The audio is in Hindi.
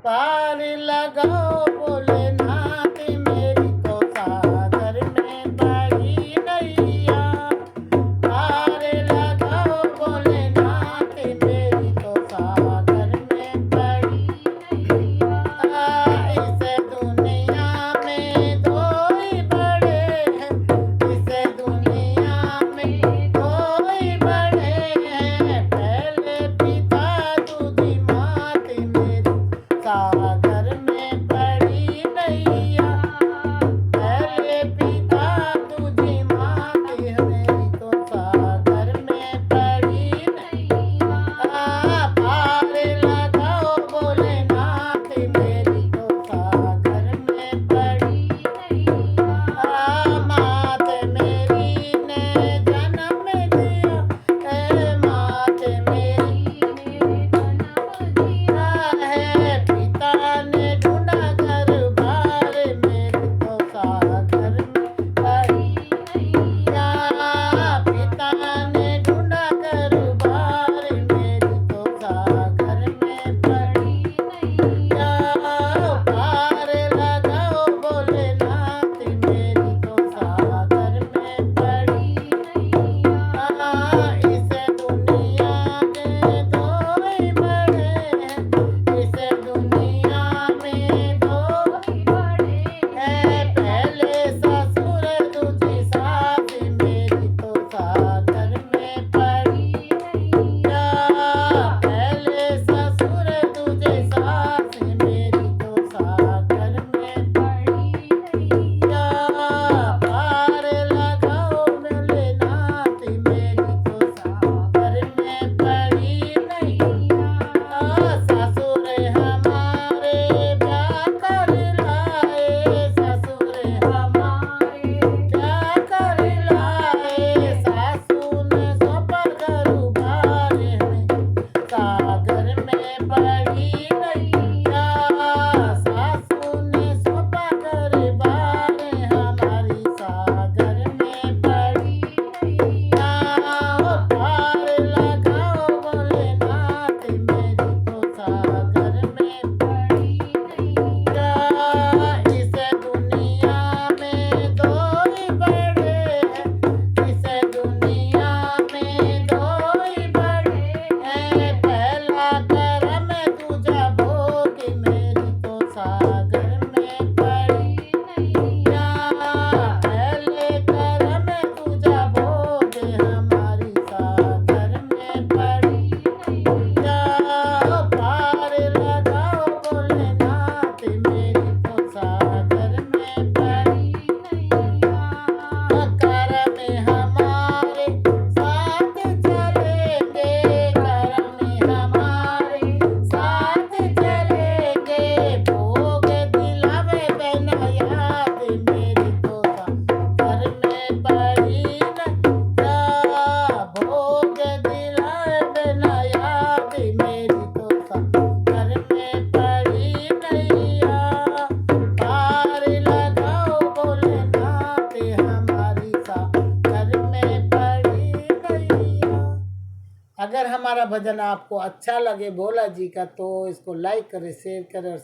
पार लगाओ भोलेनाथ मेरी तो सागर में पड़ी नैया। पार लगाओ भोलेनाथ मेरी तो सागर में पड़ी नैया। इस दुनिया में दो ही बड़े हैं, इस दुनिया में दो ही बड़े हैं, पहले पिता दूजी मात मेरी सागर में पड़ी नैया। पहले पिता दूजी मात मेरी तो सागर में पड़ी नैया। पार लगाओ भोलेनाथ मेरी तो सागर में पड़ी नैया। मात मेरी ने जन्म दिया, मात मेरी ने जन्म दिया है। पिता ने ढूंढा घर बार मेरी तो सागर में पड़ी नैया। पिता ने ढूंढा घर बार मेरी तो सागर में पड़ी नैया। पार लगाओ भोलेनाथ मेरी तो सागर में पड़ी नैया। इस दुनिया में दो ही बड़े हैं, इस दुनिया में दो ही बड़े हैं, पहले ससुर दूजी सास मेरी तो सागर में पड़ी नैया। पहले ससुर दूजी सास मेरी तो सागर में पड़ी नैया। पार लगाओ भोलेनाथ मेरी तो सागर में पड़ी नैया। ससुर हमारे ब्याह कर लाए, ससुर हमारे ब्याह कर लाए, सासू ने सौंपा घर बार हमें सागर में पड़ी नैया। सासू ने सौंपा घर बार हमारी सागर में पड़ी नैया। पार लगाओ भोलेनाथ मेरी तो सागर में पड़ी नैया। इस दुनिया में दो ही बड़े हैं, इस दुनिया में दो ही बड़े हैं, पहला करम दूजा भोग मेरी तो सागर में पड़ी नैया। पहले करम दूजा भोग हमारी सागर में पड़ी नैया। पार लगाओ भोलेनाथ मेरी तो सागर में पड़ी नैया। करम हमारे साथ चलेंगे, करम हमारे साथ चलेंगे, भोग दिलावे बिना याद मेरी तो सागर में पड़ी नैया। भोग दिलाए बिना याद मेरी तो सागर में पड़ी नैया। पार लगाओ भोलेनाथ हमारी सागर में पड़ी नैया। अगर हमारा भजन आपको अच्छा लगे भोला जी का तो इसको लाइक करें, शेयर करें और